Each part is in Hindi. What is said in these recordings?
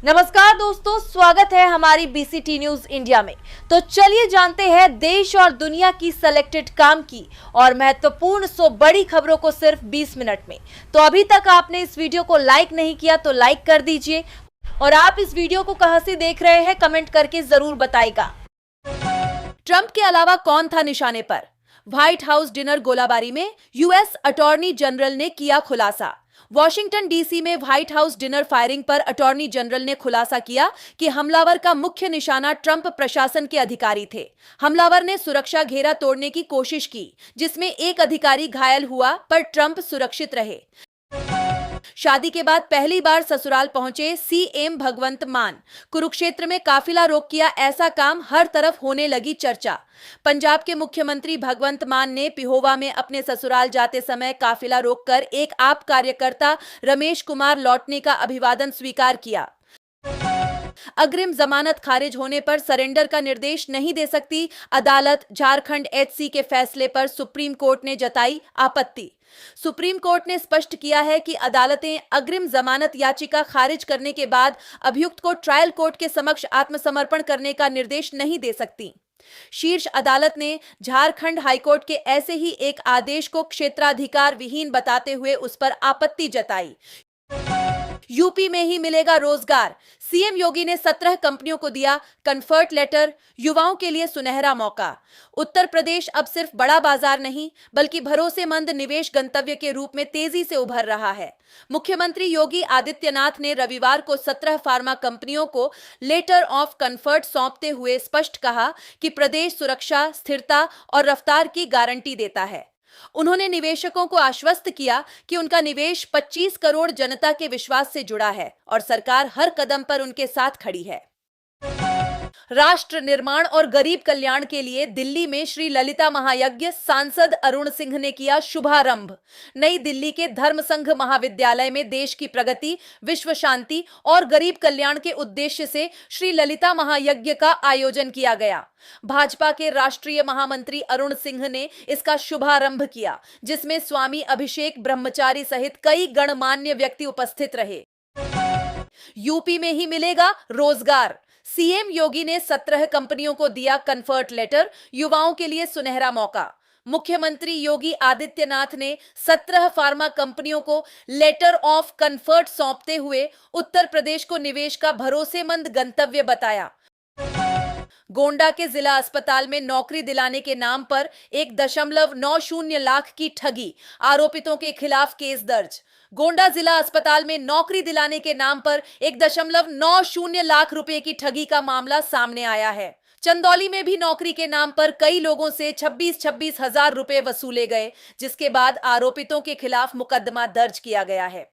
नमस्कार दोस्तों, स्वागत है हमारी बीसीटी न्यूज इंडिया में। तो चलिए जानते हैं देश और दुनिया की सिलेक्टेड काम की और महत्वपूर्ण 100 बड़ी खबरों को सिर्फ 20 मिनट में। तो अभी तक आपने इस वीडियो को लाइक नहीं किया तो लाइक कर दीजिए और आप इस वीडियो को कहां से देख रहे हैं कमेंट करके जरूर बताइएगा। ट्रंप के अलावा कौन था निशाने पर? व्हाइट हाउस डिनर गोलाबारी में यूएस अटॉर्नी जनरल ने किया खुलासा। वॉशिंगटन डीसी में व्हाइट हाउस डिनर फायरिंग पर अटॉर्नी जनरल ने खुलासा किया कि हमलावर का मुख्य निशाना ट्रंप प्रशासन के अधिकारी थे। हमलावर ने सुरक्षा घेरा तोड़ने की कोशिश की, जिसमें एक अधिकारी घायल हुआ, पर ट्रंप सुरक्षित रहे। शादी के बाद पहली बार ससुराल पहुंचे सीएम भगवंत मान। कुरुक्षेत्र में काफिला रोक किया, ऐसा काम हर तरफ होने लगी चर्चा। पंजाब के मुख्यमंत्री भगवंत मान ने पिहोवा में अपने ससुराल जाते समय काफिला रोककर एक आप कार्यकर्ता रमेश कुमार लौटने का अभिवादन स्वीकार किया। अग्रिम जमानत खारिज होने पर सरेंडर का निर्देश नहीं दे सकती अदालत। झारखंड एचसी के फैसले पर सुप्रीम कोर्ट ने जताई आपत्ति। सुप्रीम कोर्ट ने स्पष्ट किया है कि अदालतें अग्रिम जमानत याचिका खारिज करने के बाद अभियुक्त को ट्रायल कोर्ट के समक्ष आत्मसमर्पण करने का निर्देश नहीं दे सकती। शीर्ष अदालत ने झारखंड हाईकोर्ट के ऐसे ही एक आदेश को क्षेत्राधिकार विहीन बताते हुए उस पर आपत्ति जताई। यूपी में ही मिलेगा रोजगार। सीएम योगी ने 17 कंपनियों को दिया कंफर्ट लेटर, युवाओं के लिए सुनहरा मौका। उत्तर प्रदेश अब सिर्फ बड़ा बाजार नहीं बल्कि भरोसेमंद निवेश गंतव्य के रूप में तेजी से उभर रहा है। मुख्यमंत्री योगी आदित्यनाथ ने रविवार को 17 फार्मा कंपनियों को लेटर ऑफ कंफर्ट सौंपते हुए स्पष्ट कहा कि प्रदेश सुरक्षा, स्थिरता और रफ्तार की गारंटी देता है। उन्होंने निवेशकों को आश्वस्त किया कि उनका निवेश 25 करोड़ जनता के विश्वास से जुड़ा है और सरकार हर कदम पर उनके साथ खड़ी है। राष्ट्र निर्माण और गरीब कल्याण के लिए दिल्ली में श्री ललिता महायज्ञ सांसद अरुण सिंह ने किया शुभारंभ। नई दिल्ली के धर्म संघ महाविद्यालय में देश की प्रगति, विश्व शांति और गरीब कल्याण के उद्देश्य से श्री ललिता महायज्ञ का आयोजन किया गया। भाजपा के राष्ट्रीय महामंत्री अरुण सिंह ने इसका शुभारंभ किया, जिसमें स्वामी अभिषेक ब्रह्मचारी सहित कई गणमान्य व्यक्ति उपस्थित रहे। यूपी में ही मिलेगा रोजगार। सीएम योगी ने 17 कंपनियों को दिया कंफर्ट लेटर, युवाओं के लिए सुनहरा मौका। मुख्यमंत्री योगी आदित्यनाथ ने 17 फार्मा कंपनियों को लेटर ऑफ कंफर्ट सौंपते हुए उत्तर प्रदेश को निवेश का भरोसेमंद गंतव्य बताया। गोंडा के जिला अस्पताल में नौकरी दिलाने के नाम पर 1.90 लाख की ठगी, आरोपितों के खिलाफ केस दर्ज। गोंडा जिला अस्पताल में नौकरी दिलाने के नाम पर 1.90 लाख रुपए की ठगी का मामला सामने आया है। चंदौली में भी नौकरी के नाम पर कई लोगों से 26 हजार रुपए वसूले गए, जिसके बाद आरोपितों के खिलाफ मुकदमा दर्ज किया गया है।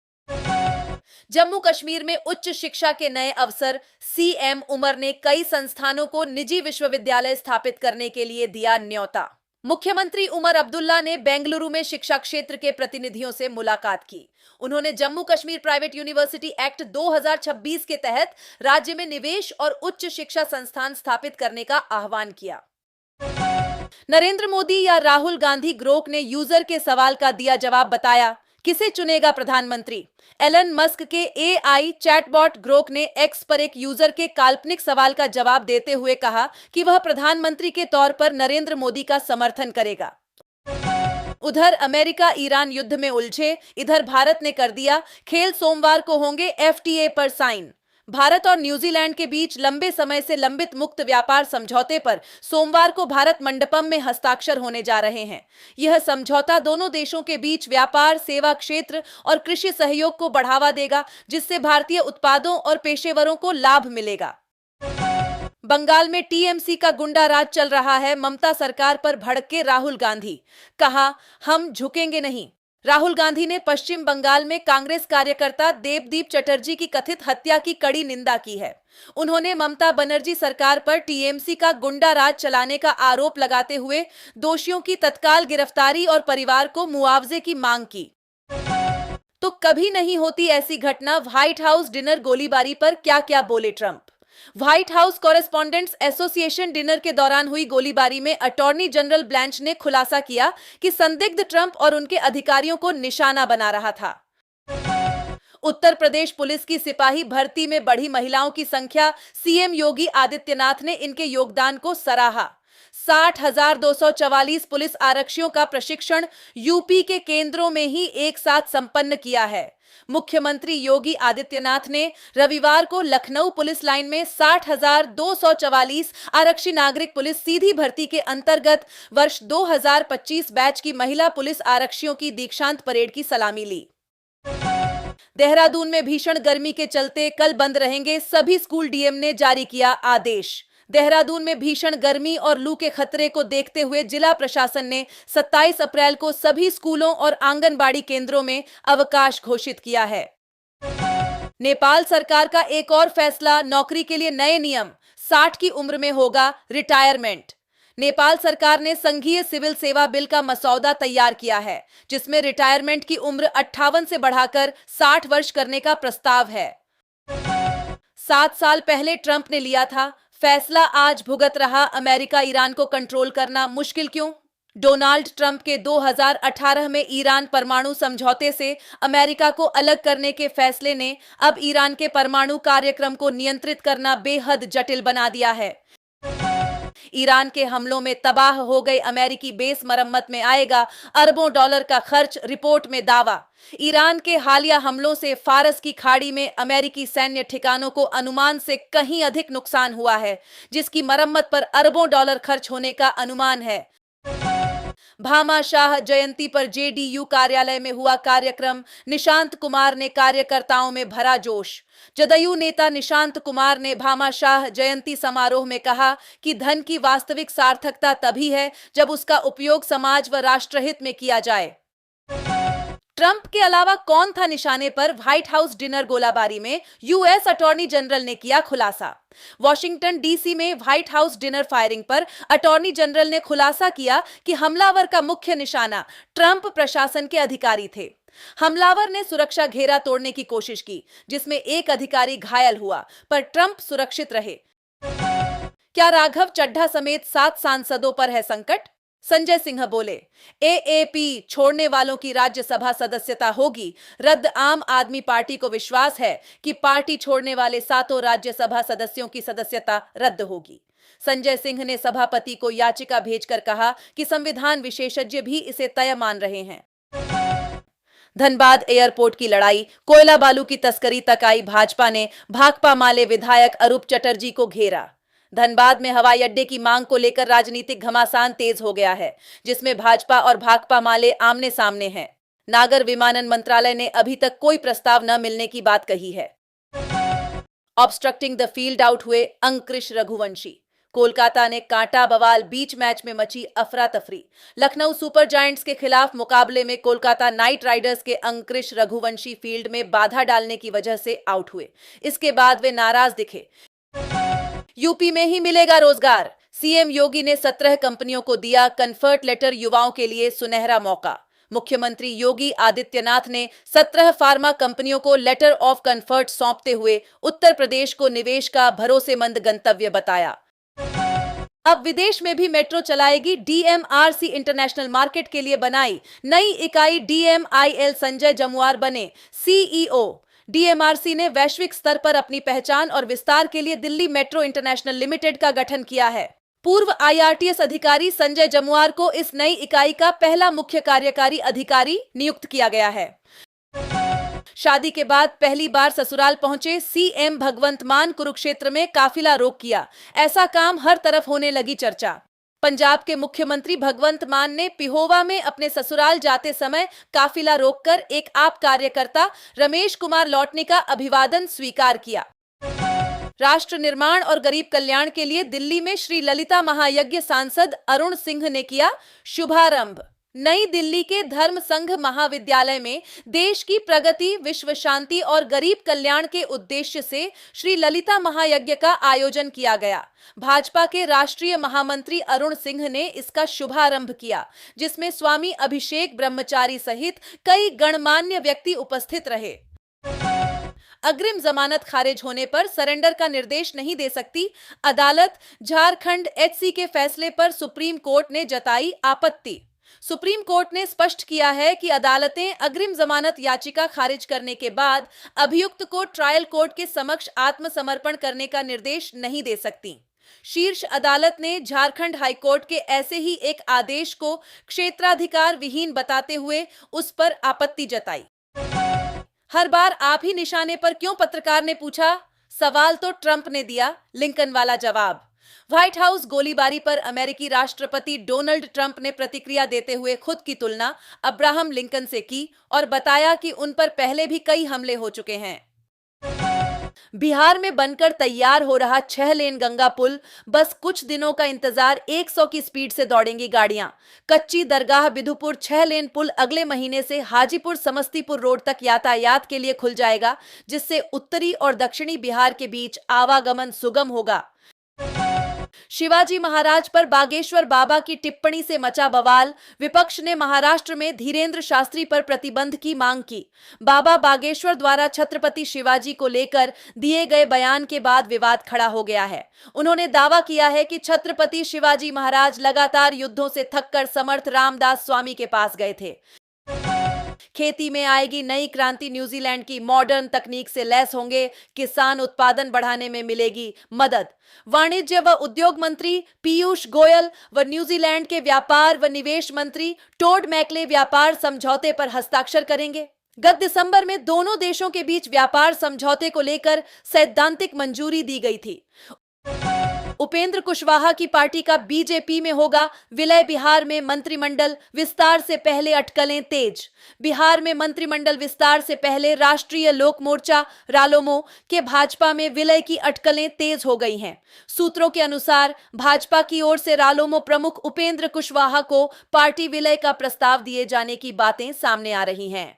जम्मू कश्मीर में उच्च शिक्षा के नए अवसर। सीएम उमर ने कई संस्थानों को निजी विश्वविद्यालय स्थापित करने के लिए दिया न्योता। मुख्यमंत्री उमर अब्दुल्ला ने बेंगलुरु में शिक्षा क्षेत्र के प्रतिनिधियों से मुलाकात की। उन्होंने Jammu Kashmir private university act 2026 के तहत राज्य में निवेश और उच्च शिक्षा संस्थान स्थापित करने का आह्वान किया। नरेंद्र मोदी या राहुल गांधी ग्रोक ने यूजर के सवाल का दिया जवाब, बताया किसे चुनेगा प्रधानमंत्री। एलन मस्क के एआई चैटबॉट ग्रोक ने एक्स पर एक यूजर के काल्पनिक सवाल का जवाब देते हुए कहा कि वह प्रधानमंत्री के तौर पर नरेंद्र मोदी का समर्थन करेगा। उधर अमेरिका ईरान युद्ध में उलझे, इधर भारत ने कर दिया खेल। सोमवार को होंगे एफटीए पर साइन। भारत और न्यूजीलैंड के बीच लंबे समय से लंबित मुक्त व्यापार समझौते पर सोमवार को भारत मंडपम में हस्ताक्षर होने जा रहे हैं। यह समझौता दोनों देशों के बीच व्यापार, सेवा क्षेत्र और कृषि सहयोग को बढ़ावा देगा, जिससे भारतीय उत्पादों और पेशेवरों को लाभ मिलेगा। बंगाल में टीएमसी का गुंडा राज चल रहा है। ममता सरकार पर भड़के राहुल गांधी, कहा हम झुकेंगे नहीं। राहुल गांधी ने पश्चिम बंगाल में कांग्रेस कार्यकर्ता देवदीप चटर्जी की कथित हत्या की कड़ी निंदा की है। उन्होंने ममता बनर्जी सरकार पर टीएमसी का गुंडा राज चलाने का आरोप लगाते हुए दोषियों की तत्काल गिरफ्तारी और परिवार को मुआवजे की मांग की। तो कभी नहीं होती ऐसी घटना। व्हाइट हाउस डिनर गोलीबारी पर क्या क्या बोले Trump. White house correspondents association dinner के दौरान हुई गोलीबारी में अटॉर्नी जनरल ब्लैंच ने खुलासा किया कि संदिग्ध ट्रंप और उनके अधिकारियों को निशाना बना रहा था। उत्तर प्रदेश पुलिस की सिपाही भर्ती में बढ़ी महिलाओं की संख्या, सीएम योगी आदित्यनाथ ने इनके योगदान को सराहा। 60,244 पुलिस आरक्षियों का प्रशिक्षण यूपी के केंद्रों में ही एक साथ संपन्न किया है। मुख्यमंत्री योगी आदित्यनाथ ने रविवार को लखनऊ पुलिस लाइन में 60,244 आरक्षी नागरिक पुलिस सीधी भर्ती के अंतर्गत वर्ष 2025 बैच की महिला पुलिस आरक्षियों की दीक्षांत परेड की सलामी ली। देहरादून में भीषण गर्मी के चलते कल बंद रहेंगे सभी स्कूल, डीएम ने जारी किया आदेश। देहरादून में भीषण गर्मी और लू के खतरे को देखते हुए जिला प्रशासन ने 27 अप्रैल को सभी स्कूलों और आंगनबाड़ी केंद्रों में अवकाश घोषित किया है। नेपाल सरकार का एक और फैसला, नौकरी के लिए नए नियम, 60 की उम्र में होगा रिटायरमेंट। नेपाल सरकार ने संघीय सिविल सेवा बिल का मसौदा तैयार किया है, जिसमें रिटायरमेंट की उम्र 58 से बढ़ाकर 60 वर्ष करने का प्रस्ताव है। 7 साल पहले ट्रंप ने लिया था फैसला, आज भुगत रहा अमेरिका। ईरान को कंट्रोल करना मुश्किल क्यों? डोनाल्ड ट्रंप के 2018 में ईरान परमाणु समझौते से अमेरिका को अलग करने के फैसले ने अब ईरान के परमाणु कार्यक्रम को नियंत्रित करना बेहद जटिल बना दिया है। ईरान के हमलों में तबाह हो गई अमेरिकी बेस मरम्मत में आएगा अरबों डॉलर का खर्च, रिपोर्ट में दावा। ईरान के हालिया हमलों से फारस की खाड़ी में अमेरिकी सैन्य ठिकानों को अनुमान से कहीं अधिक नुकसान हुआ है, जिसकी मरम्मत पर अरबों डॉलर खर्च होने का अनुमान है। भामाशाह जयंती पर जेडीयू कार्यालय में हुआ कार्यक्रम, निशांत कुमार ने कार्यकर्ताओं में भरा जोश। जदयू नेता निशांत कुमार ने भामाशाह जयंती समारोह में कहा कि धन की वास्तविक सार्थकता तभी है जब उसका उपयोग समाज व राष्ट्रहित में किया जाए। ट्रंप के अलावा कौन था निशाने पर? व्हाइट हाउस डिनर गोलाबारी में यूएस अटॉर्नी जनरल ने किया खुलासा। वॉशिंगटन डीसी में व्हाइट हाउस डिनर फायरिंग पर अटॉर्नी जनरल ने खुलासा किया कि हमलावर का मुख्य निशाना ट्रंप प्रशासन के अधिकारी थे। हमलावर ने सुरक्षा घेरा तोड़ने की कोशिश की, जिसमें एक अधिकारी घायल हुआ, पर ट्रंप सुरक्षित रहे। क्या राघव चड्ढा समेत 7 सांसदों पर है संकट? संजय सिंह बोले, एएपी छोड़ने वालों की राज्यसभा सदस्यता होगी रद्द। आम आदमी पार्टी को विश्वास है कि पार्टी छोड़ने वाले 7 राज्यसभा सदस्यों की सदस्यता रद्द होगी। संजय सिंह ने सभापति को याचिका भेजकर कहा कि संविधान विशेषज्ञ भी इसे तय मान रहे हैं। धनबाद एयरपोर्ट की लड़ाई, कोयला बालू की तस्करी तक आई भाजपा ने भाकपा माले विधायक अरूप चटर्जी को घेरा। धनबाद में हवाई अड्डे की मांग को लेकर राजनीतिक घमासान तेज हो गया है, जिसमें भाजपा और भाकपा माले आमने सामने हैं। नागर विमानन मंत्रालय ने अभी तक कोई प्रस्ताव न मिलने की बात कही है। ऑब्स्ट्रक्टिंग द फील्ड आउट हुए अंकृश रघुवंशी। कोलकाता ने कांटा बवाल, बीच मैच में मची अफरा तफरी। लखनऊ सुपर जायंट्स के खिलाफ मुकाबले में कोलकाता नाइट राइडर्स के अंकृश रघुवंशी फील्ड में बाधा डालने की वजह से आउट हुए। इसके बाद वे नाराज दिखे। यूपी में ही मिलेगा रोजगार, सीएम योगी ने 17 कंपनियों को दिया कंफर्ट लेटर, युवाओं के लिए सुनहरा मौका। मुख्यमंत्री योगी आदित्यनाथ ने 17 फार्मा कंपनियों को लेटर ऑफ कंफर्ट सौंपते हुए उत्तर प्रदेश को निवेश का भरोसेमंद गंतव्य बताया। अब विदेश में भी मेट्रो चलाएगी डीएमआरसी। इंटरनेशनल मार्केट के लिए बनाई नई इकाई डीएमआईएल। संजय जमुआर बने सीईओ। डीएमआरसी ने वैश्विक स्तर पर अपनी पहचान और विस्तार के लिए दिल्ली मेट्रो इंटरनेशनल लिमिटेड का गठन किया है। पूर्व आईआरटीएस अधिकारी संजय जमुआर को इस नई इकाई का पहला मुख्य कार्यकारी अधिकारी नियुक्त किया गया है। शादी के बाद पहली बार ससुराल पहुंचे सीएम भगवंत मान, कुरुक्षेत्र में काफिला रोक किया। ऐसा काम हर तरफ होने लगी चर्चा। पंजाब के मुख्यमंत्री भगवंत मान ने पिहोवा में अपने ससुराल जाते समय काफिला रोककर एक आप कार्यकर्ता रमेश कुमार लौटने का अभिवादन स्वीकार किया। राष्ट्र निर्माण और गरीब कल्याण के लिए दिल्ली में श्री ललिता महायज्ञ सांसद अरुण सिंह ने किया शुभारंभ। नई दिल्ली के धर्म संघ महाविद्यालय में देश की प्रगति, विश्व शांति और गरीब कल्याण के उद्देश्य से श्री ललिता महायज्ञ का आयोजन किया गया। भाजपा के राष्ट्रीय महामंत्री अरुण सिंह ने इसका शुभारंभ किया, जिसमें स्वामी अभिषेक ब्रह्मचारी सहित कई गणमान्य व्यक्ति उपस्थित रहे। अग्रिम जमानत खारिज होने पर सरेंडर का निर्देश नहीं दे सकती अदालत। झारखंड एचसी के फैसले पर सुप्रीम कोर्ट ने जताई आपत्ति। सुप्रीम कोर्ट ने स्पष्ट किया है कि अदालतें अग्रिम जमानत याचिका खारिज करने के बाद अभियुक्त को ट्रायल कोर्ट के समक्ष आत्मसमर्पण करने का निर्देश नहीं दे सकती। शीर्ष अदालत ने झारखंड हाईकोर्ट के ऐसे ही एक आदेश को क्षेत्राधिकार विहीन बताते हुए उस पर आपत्ति जताई। हर बार आप ही निशाने पर क्यों, पत्रकार ने पूछा। सवाल तो ट्रंप ने दिया, लिंकन वाला जवाब। व्हाइट हाउस गोलीबारी पर अमेरिकी राष्ट्रपति डोनाल्ड ट्रंप ने प्रतिक्रिया देते हुए खुद की तुलना अब्राहम लिंकन से की और बताया कि उन पर पहले भी कई हमले हो चुके हैं। बिहार में बनकर तैयार हो रहा 6 लेन गंगा पुल, बस कुछ दिनों का इंतजार, 100 की स्पीड से दौड़ेंगी गाड़ियां। कच्ची दरगाह बिधुपुर 6 लेन पुल अगले महीने से हाजीपुर समस्तीपुर रोड तक यातायात के लिए खुल जाएगा, जिससे उत्तरी और दक्षिणी बिहार के बीच आवागमन सुगम होगा। शिवाजी महाराज पर बागेश्वर बाबा की टिप्पणी से मचा बवाल, विपक्ष ने महाराष्ट्र में धीरेन्द्र शास्त्री पर प्रतिबंध की मांग की। बाबा बागेश्वर द्वारा छत्रपति शिवाजी को लेकर दिए गए बयान के बाद विवाद खड़ा हो गया है। उन्होंने दावा किया है कि छत्रपति शिवाजी महाराज लगातार युद्धों से थककर समर्थ रामदास स्वामी के पास गए थे। खेती में आएगी नई क्रांति, न्यूजीलैंड की मॉडर्न तकनीक से लैस होंगे किसान, उत्पादन बढ़ाने में मिलेगी मदद। वाणिज्य व उद्योग मंत्री पीयूष गोयल व न्यूजीलैंड के व्यापार व निवेश मंत्री टोड मैकले व्यापार समझौते पर हस्ताक्षर करेंगे। गत दिसंबर में दोनों देशों के बीच व्यापार समझौते को लेकर सैद्धांतिक मंजूरी दी गई थी। उपेंद्र कुशवाहा की पार्टी का बीजेपी में होगा विलय, बिहार में मंत्रिमंडल विस्तार से पहले अटकलें तेज। बिहार में मंत्रिमंडल विस्तार से पहले राष्ट्रीय लोक मोर्चा रालोमो के भाजपा में विलय की अटकलें तेज हो गई हैं। सूत्रों के अनुसार भाजपा की ओर से रालोमो प्रमुख उपेंद्र कुशवाहा को पार्टी विलय का प्रस्ताव दिए जाने की बातें सामने आ रही हैं।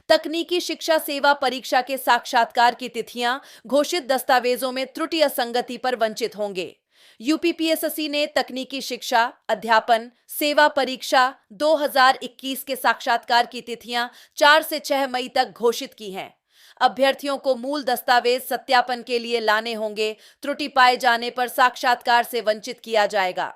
तकनीकी शिक्षा सेवा परीक्षा के साक्षात्कार की तिथियां घोषित दस्तावेजों में त्रुटि असंगति पर वंचित होंगे। यूपीपीएससी ने तकनीकी शिक्षा अध्यापन सेवा परीक्षा 2021 के साक्षात्कार की तिथियां 4 से 6 मई तक घोषित की हैं। अभ्यर्थियों को मूल दस्तावेज सत्यापन के लिए लाने होंगे। त्रुटि पाए जाने पर साक्षात्कार से वंचित किया जाएगा।